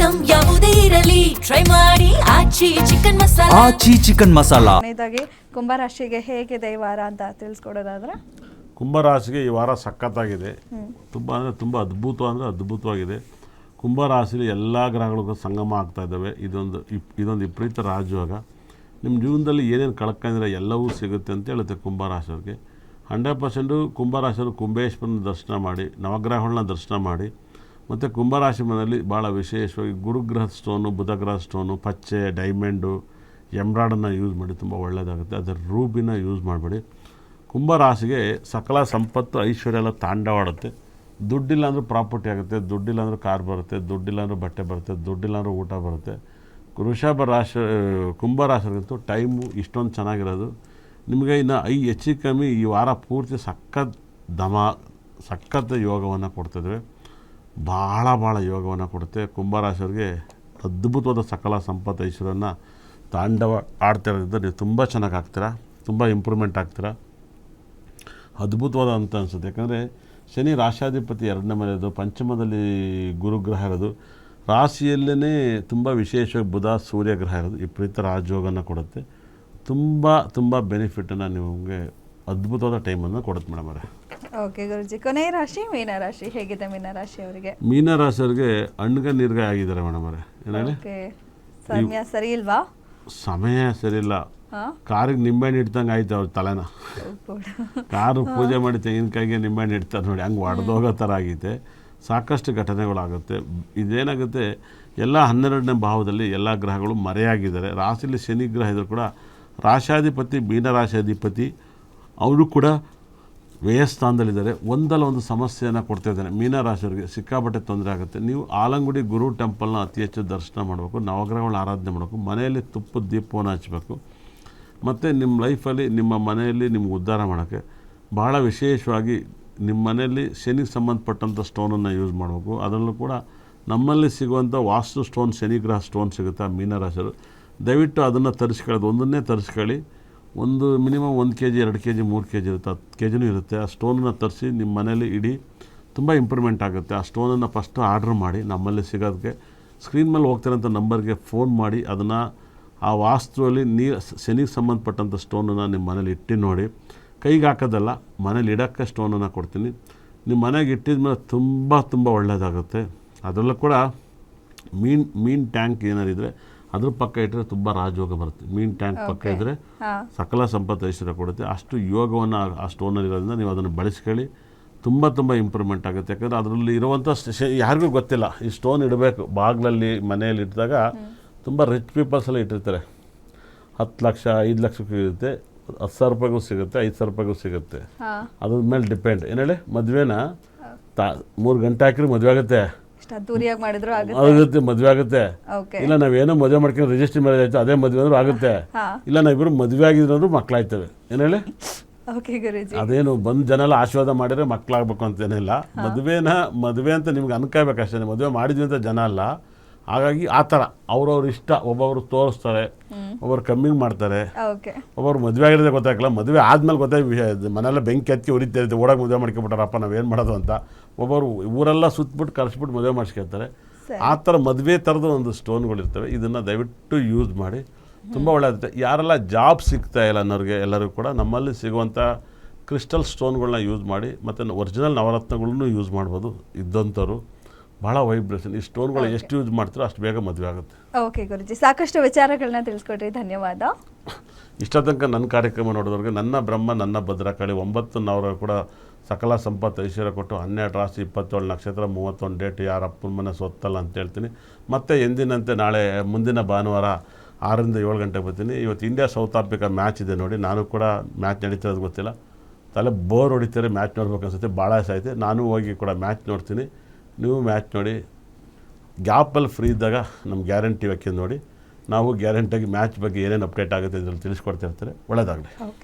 Item ಯಾವುದೇ ಇರಲಿ try ಮಾಡಿ ಆಚಿ ಚಿಕನ್ ಮಸಾಲಾ. ಆಚಿ ಚಿಕನ್ ಮಸಾಲಾ. ಕೊನೆಯದಾಗಿ ಕುಂಭರಾಶಿಗೆ ಹೇಗಿದೆ ಈ ವಾರ ಅಂತ ತಿಳಿಸ್ಕೊಡೋದಾದ್ರೆ? ಕುಂಭರಾಶಿಗೆ ಈ ವಾರ ಸಖತ್ತಾಗಿದೆ. ತುಂಬ ಅಂದರೆ ತುಂಬ ಅದ್ಭುತವಾಗಿದೆ. ಕುಂಭರಾಶಿಲಿ ಎಲ್ಲ ಗ್ರಹಗಳಿಗೂ ಸಂಗಮ ಆಗ್ತಾ ಇದ್ದಾವೆ. ಇದೊಂದು ವಿಪರೀತ ರಾಜಯೋಗ. ನಿಮ್ಮ ಜೀವನದಲ್ಲಿ ಏನೇನು ಕಳ್ಕೊಂಡಿದ್ರೆ ಎಲ್ಲವೂ ಸಿಗುತ್ತೆ ಅಂತ ಹೇಳುತ್ತೆ ಕುಂಭರಾಶಿಯವ್ರಿಗೆ. 100% ಕುಂಭರಾಶಿಯವರು ಕುಂಬೇಶ್ವರನ ದರ್ಶನ ಮಾಡಿ, ನವಗ್ರಹಗಳನ್ನ ದರ್ಶನ ಮಾಡಿ, ಮತ್ತು ಕುಂಭರಾಶಿ ಮನೆಯಲ್ಲಿ ಭಾಳ ವಿಶೇಷವಾಗಿ ಗುರುಗ್ರಹದ ಸ್ಟೋನು, ಬುಧಗ್ರಹ ಸ್ಟೋನು, ಪಚ್ಚೆ, ಡೈಮಂಡು, ಎಮ್ರಾಡನ್ನು ಯೂಸ್ ಮಾಡಿ, ತುಂಬ ಒಳ್ಳೆಯದಾಗುತ್ತೆ. ಅದರ ರೂಬಿನ ಯೂಸ್ ಮಾಡಬೇಡಿ. ಕುಂಭರಾಶಿಗೆ ಸಕಲ ಸಂಪತ್ತು ಐಶ್ವರ್ಯ ಎಲ್ಲ ತಾಂಡವಾಡುತ್ತೆ. ದುಡ್ಡಿಲ್ಲ ಅಂದರೂ ಪ್ರಾಪರ್ಟಿ ಆಗುತ್ತೆ, ದುಡ್ಡಿಲ್ಲ ಅಂದರೂ ಕಾರ್ ಬರುತ್ತೆ, ದುಡ್ಡಿಲ್ಲ ಅಂದರೂ ಬಟ್ಟೆ ಬರುತ್ತೆ, ದುಡ್ಡಿಲ್ಲ ಅಂದರೂ ಊಟ ಬರುತ್ತೆ. ಕುಂಭರಾಶಿಗಂತೂ ಟೈಮು ಇಷ್ಟೊಂದು ಚೆನ್ನಾಗಿರೋದು. ನಿಮಗೆ ಇನ್ನು ಹೆಚ್ಚು ಕಮ್ಮಿ ಈ ವಾರ ಪೂರ್ತಿ ಸಖತ್ ಯೋಗವನ್ನು ಕೊಡ್ತಿದ್ವಿ. ಭಾಳ ಯೋಗವನ್ನು ಕೊಡುತ್ತೆ. ಕುಂಭರಾಶಿಯವ್ರಿಗೆ ಅದ್ಭುತವಾದ ಸಕಲ ಸಂಪತ್ತು ಐಶ್ವರ್ಯನ ತಾಂಡವ ಆಡ್ತಿರೋದ್ರಿಂದ ನೀವು ತುಂಬ ಚೆನ್ನಾಗಿ ಆಗ್ತೀರಾ, ತುಂಬ ಇಂಪ್ರೂವ್ಮೆಂಟ್ ಆಗ್ತೀರಾ. ಅದ್ಭುತವಾದ ಅಂತ ಅನಿಸುತ್ತೆ. ಯಾಕಂದರೆ ಶನಿ ರಾಶಾಧಿಪತಿ 2ನೇ ಮನೆ ಇರೋದು, ಪಂಚಮದಲ್ಲಿ ಗುರುಗ್ರಹ ಇರೋದು, ರಾಶಿಯಲ್ಲೇ ತುಂಬ ವಿಶೇಷವಾಗಿ ಬುಧ ಸೂರ್ಯಗ್ರಹ ಇರೋದು ವಿಪರೀತ ರಾಜಯೋಗನ ಕೊಡುತ್ತೆ. ತುಂಬ ಬೆನಿಫಿಟನ್ನು ನಿಮಗೆ ಅದ್ಭುತವಾದ ಟೈಮನ್ನು ಕೊಡುತ್ತೆ ಮೇಡಮ್ ಅವರೇ. ಓಕೆ ಗುರುಜಿ, ಕೊನೆಯ ರಾಶಿ ಮೀನರಾಶಿ ಹೇಗಿದೆ? ಮೀನರಾಶಿಯವರಿಗೆ ಹಣ್ಣಿಗೆ ನೀರ್ಗಾಯಿ ಆಗಿದ್ದಾರೆ ಮೇಡಮ್ ಅವರೇ. ಏನಾಗಲಿ ಸಮಯ ಸರಿ ಇಲ್ವಾ? ಸಮಯ ಸರಿಯಿಲ್ಲ. ಕಾರಿಗೆ ನಿಂಬೆಹಣ್ಣು ಇಡ್ತಂಗೆ ಆಯ್ತು ಅವ್ರ ತಲೆನ. ಕಾರು ಪೂಜೆ ಮಾಡಿ ತೆಂಗಿನಕಾಯಿಗೆ ನಿಂಬೆಹಣ್ಣು ಇಡ್ತಾರೆ ನೋಡಿ, ಹಂಗೆ ಒಡೆದೋಗೋ ಥರ ಆಗೈತೆ. ಸಾಕಷ್ಟು ಘಟನೆಗಳಾಗುತ್ತೆ. ಇದೇನಾಗುತ್ತೆ, ಎಲ್ಲ 12ನೇ ಭಾವದಲ್ಲಿ ಎಲ್ಲ ಗ್ರಹಗಳು ಮರೆಯಾಗಿದ್ದಾರೆ. ರಾಶಿಯಲ್ಲಿ ಶನಿ ಗ್ರಹ ಇದ್ದರೂ ಕೂಡ ರಾಶಾಧಿಪತಿ ಮೀನರಾಶಾಧಿಪತಿ ಅವರು ಕೂಡ ವ್ಯಯಸ್ಥಾನದಲ್ಲಿದ್ದಾರೆ. ಒಂದಲ್ಲ ಒಂದು ಸಮಸ್ಯೆಯನ್ನು ಕೊಡ್ತಾ ಇದ್ದಾನೆ. ಮೀನರಾಶಿಯವರಿಗೆ ಸಿಕ್ಕಾಪಟ್ಟೆ ತೊಂದರೆ ಆಗುತ್ತೆ. ನೀವು ಆಲಂಗುಡಿ ಗುರು ಟೆಂಪಲ್ನ ಅತಿ ಹೆಚ್ಚು ದರ್ಶನ ಮಾಡಬೇಕು, ನವಗ್ರಹಗಳನ್ನ ಆರಾಧನೆ ಮಾಡಬೇಕು, ಮನೆಯಲ್ಲಿ ತುಪ್ಪದ ದೀಪವನ್ನು ಹಚ್ಚಬೇಕು. ಮತ್ತು ನಿಮ್ಮ ಲೈಫಲ್ಲಿ ನಿಮ್ಮ ಮನೆಯಲ್ಲಿ ನಿಮ್ಗೆ ಉದ್ಧಾರ ಮಾಡೋಕ್ಕೆ ಭಾಳ ವಿಶೇಷವಾಗಿ ನಿಮ್ಮ ಮನೆಯಲ್ಲಿ ಶನಿಗೆ ಸಂಬಂಧಪಟ್ಟಂಥ ಸ್ಟೋನನ್ನು ಯೂಸ್ ಮಾಡಬೇಕು. ಅದರಲ್ಲೂ ಕೂಡ ನಮ್ಮಲ್ಲಿ ಸಿಗುವಂಥ ವಾಸ್ತು ಸ್ಟೋನ್, ಶನಿಗ್ರಹ ಸ್ಟೋನ್ ಸಿಗುತ್ತೆ. ಮೀನರಾಶಿಯರು ದಯವಿಟ್ಟು ಅದನ್ನು ತರಿಸ್ಕೊಳ್ಳೋದು, ಒಂದನ್ನೇ ತರಿಸ್ಕೊಳ್ಳಿ. ಒಂದು ಮಿನಿಮಮ್ 1 kg 2 kg 3 kg ಇರುತ್ತೆ, 10 kgನೂ ಇರುತ್ತೆ. ಆ ಸ್ಟೋನನ್ನು ತರಿಸಿ ನಿಮ್ಮ ಮನೇಲಿ ಇಡಿ, ತುಂಬ ಇಂಪ್ರೂವ್ಮೆಂಟ್ ಆಗುತ್ತೆ. ಆ ಸ್ಟೋನನ್ನು ಫಸ್ಟು ಆರ್ಡ್ರ್ ಮಾಡಿ ನಮ್ಮಲ್ಲಿ ಸಿಗೋದಕ್ಕೆ ಸ್ಕ್ರೀನ್ ಮೇಲೆ ಹೋಗ್ತಿರೋಂಥ ನಂಬರ್ಗೆ ಫೋನ್ ಮಾಡಿ ಅದನ್ನು ಆ ವಾಸ್ತುವಲ್ಲಿ ಶನಿಗೆ ಸಂಬಂಧಪಟ್ಟಂಥ ಸ್ಟೋನನ್ನು ನಿಮ್ಮ ಮನೇಲಿ ಇಟ್ಟು ನೋಡಿ. ಕೈಗೆ ಹಾಕೋದಲ್ಲ, ಮನೇಲಿ ಇಡೋಕ್ಕೆ ಸ್ಟೋನನ್ನು ಕೊಡ್ತೀನಿ. ನಿಮ್ಮ ಮನೆಗೆ ಇಟ್ಟಿದ ಮೇಲೆ ತುಂಬ ಒಳ್ಳೆಯದಾಗುತ್ತೆ. ಅದರಲ್ಲೂ ಕೂಡ ಮೀನ್ ಟ್ಯಾಂಕ್ ಏನಾರಿದ್ರೆ ಅದ್ರ ಪಕ್ಕ ಇಟ್ಟರೆ ತುಂಬ ರಾಜಯೋಗ ಬರುತ್ತೆ. ಮೀನ್ ಟ್ಯಾಂಕ್ ಪಕ್ಕ ಇದ್ದರೆ ಸಕಲ ಸಂಪತ್ತು ಐಶ್ವರ್ಯ ಕೊಡುತ್ತೆ. ಅಷ್ಟು ಯೋಗವನ್ನು ಆ ಸ್ಟೋನಲ್ಲಿ ಇರೋದ್ರಿಂದ ನೀವು ಅದನ್ನು ಬಳಸ್ಕೊಳ್ಳಿ. ತುಂಬ ಇಂಪ್ರೂವ್ಮೆಂಟ್ ಆಗುತ್ತೆ. ಯಾಕಂದರೆ ಅದರಲ್ಲಿ ಇರುವಂಥ ಯಾರಿಗೂ ಗೊತ್ತಿಲ್ಲ. ಈ ಸ್ಟೋನ್ ಇಡಬೇಕು ಬಾಗಿಲಲ್ಲಿ ಮನೆಯಲ್ಲಿ ಇಟ್ಟಾಗ ತುಂಬ ರಿಚ್ ಪೀಪಲ್ಸ್ ಎಲ್ಲ ಇಟ್ಟಿರ್ತಾರೆ. 10 ಲಕ್ಷ 5 ಲಕ್ಷಕ್ಕೂ ಇರುತ್ತೆ, 10,000 ರೂಪಾಯಿಗೂ ಸಿಗುತ್ತೆ, 5,000 ರೂಪಾಯಿಗೂ ಸಿಗುತ್ತೆ. ಅದ್ರ ಮೇಲೆ ಡಿಪೆಂಡ್. ಏನು ಹೇಳಿ, ಮದುವೆನ 3 ಗಂಟೆ ಹಾಕಿದ್ರೆ ಮದುವೆ ಆಗುತ್ತೆ, ಮದುವೆ ಆಗುತ್ತೆ. ಇಲ್ಲ ನಾವೇನೋ ಮದುವೆ ಮಾಡ್ಕೊಂಡು ರಿಜಿಸ್ಟ್ರಿ ಮ್ಯಾರೇಜ್ ಆಯ್ತು, ಅದೇ ಮದುವೆ ಅಂದ್ರೂ ಆಗುತ್ತೆ. ಇಲ್ಲ ನಾವಿಬ್ಬರು ಮದುವೆ ಆಗಿದ್ರು ಮಕ್ಕಳಾಯ್ತವೆ. ಏನು ಹೇಳಿ, ಅದೇನು ಬಂದು ಜನ ಎಲ್ಲ ಆಶೀರ್ವಾದ ಮಾಡಿದ್ರೆ ಮಕ್ಕಳಾಗಬೇಕು ಅಂತೇನಿಲ್ಲ. ಮದುವೆ ಅಂತ ನಿಮ್ಗೆ ಅನ್ಕೋಬೇಕಷ್ಟೇ. ಮದುವೆ ಮಾಡಿದ್ವಿ ಅಂತ ಜನ ಅಲ್ಲ. ಹಾಗಾಗಿ ಆ ಥರ ಅವ್ರವ್ರ ಇಷ್ಟ. ಒಬ್ಬೊಬ್ರು ತೋರಿಸ್ತಾರೆ, ಒಬ್ಬರು ಕಮ್ಮಿ ಮಾಡ್ತಾರೆ, ಒಬ್ಬರು ಮದುವೆ ಆಗಿರೋದೇ ಗೊತ್ತಾಗಲ್ಲ. ಮದುವೆ ಆದ್ಮೇಲೆ ಗೊತ್ತಾಗಿ ಮನೆಯಲ್ಲ ಬೆಂಕಿ ಹತ್ತಿ ಉರಿತಾ ಇರುತ್ತೆ, ಓಡಾಗಿ ಮದುವೆ ಮಾಡ್ಕೊಬಿಟ್ಟಾರಪ್ಪ, ನಾವೇನು ಮಾಡೋದು ಅಂತ. ಒಬ್ಬರು ಊರೆಲ್ಲ ಸುತ್ತಬಿಟ್ಟು ಕರೆಸ್ಬಿಟ್ಟು ಮದುವೆ ಮಾಡಿಸ್ಕೊಳ್ತಾರೆ. ಆ ಥರ ಮದುವೆ ಥರದ ಒಂದು ಸ್ಟೋನ್ಗಳಿರ್ತವೆ. ಇದನ್ನು ದಯವಿಟ್ಟು ಯೂಸ್ ಮಾಡಿ, ತುಂಬ ಒಳ್ಳೆಯದಿರುತ್ತೆ. ಯಾರೆಲ್ಲ ಜಾಬ್ ಸಿಗ್ತಾ ಇಲ್ಲ ಅನ್ನೋರಿಗೆ ಎಲ್ಲರಿಗೂ ಕೂಡ ನಮ್ಮಲ್ಲಿ ಸಿಗುವಂಥ ಕ್ರಿಸ್ಟಲ್ ಸ್ಟೋನ್ಗಳನ್ನ ಯೂಸ್ ಮಾಡಿ, ಮತ್ತು ಒರಿಜಿನಲ್ ನವರತ್ನಗಳನ್ನೂ ಯೂಸ್ ಮಾಡ್ಬೋದು. ಇದ್ದಂಥವ್ರು ಭಾಳ ವೈಬ್ರೇಷನ್. ಈ ಸ್ಟೋನ್ಗಳು ಎಷ್ಟು ಯೂಸ್ ಮಾಡ್ತಾರೋ ಅಷ್ಟು ಬೇಗ ಮದುವೆ ಆಗುತ್ತೆ. ಓಕೆ ಗುರುಜಿ, ಸಾಕಷ್ಟು ವಿಚಾರಗಳನ್ನ ತಿಳಿಸ್ಕೊಟ್ರಿ, ಧನ್ಯವಾದ. ಇಷ್ಟ ತನಕ ನನ್ನ ಕಾರ್ಯಕ್ರಮ ನೋಡಿದವ್ರಿಗೆ ನನ್ನ ಬ್ರಹ್ಮ ನನ್ನ ಭದ್ರಕಾಳಿ 9 ನವರ ಕೂಡ ಸಕಲ ಸಂಪತ್ತು ಐಶ್ವರ್ಯ ಕೊಟ್ಟು 12 ರಾಶಿ 27 ನಕ್ಷತ್ರ 31 ಡೇಟ್ ಯಾರ ಅಪ್ಪನ ಮನೆ ಸೊತ್ತಲ್ಲ ಅಂತ ಹೇಳ್ತೀನಿ. ಮತ್ತು ಎಂದಿನಂತೆ ನಾಳೆ ಮುಂದಿನ ಭಾನುವಾರ 6ರಿಂದ 7 ಗಂಟೆಗೆ ಬರ್ತೀನಿ. ಇವತ್ತು ಇಂಡಿಯಾ ಸೌತ್ ಆಫ್ರಿಕಾ ಮ್ಯಾಚ್ ಇದೆ ನೋಡಿ. ನಾನು ಕೂಡ ಮ್ಯಾಚ್ ನಡೀತಿರೋದು ಗೊತ್ತಿಲ್ಲ, ತಲೆ ಬೋರ್ ಹೊಡಿತಾರೆ. ಮ್ಯಾಚ್ ನೋಡ್ಬೇಕು ಅನ್ಸುತ್ತೆ, ಭಾಳ ಆಸೆ ನಾನು ಹೋಗಿ ಕೂಡ ಮ್ಯಾಚ್ ನೋಡ್ತೀನಿ. ನೀವು ಮ್ಯಾಚ್ ನೋಡಿ, ಗ್ಯಾಪಲ್ಲಿ ಫ್ರೀ ಇದ್ದಾಗ ನಮ್ಮ ಗ್ಯಾರಂಟಿ ವ್ಯಾಕ್ಯ ನೋಡಿ. ನಾವು ಗ್ಯಾರಂಟಿಯಾಗಿ ಮ್ಯಾಚ್ ಬಗ್ಗೆ ಏನೇನು ಅಪ್ಡೇಟ್ ಆಗುತ್ತೆ ಇದರಲ್ಲಿ ತಿಳಿಸ್ಕೊಡ್ತಿರ್ತಾರೆ. ಒಳ್ಳೆಯದಾಗಲಿ.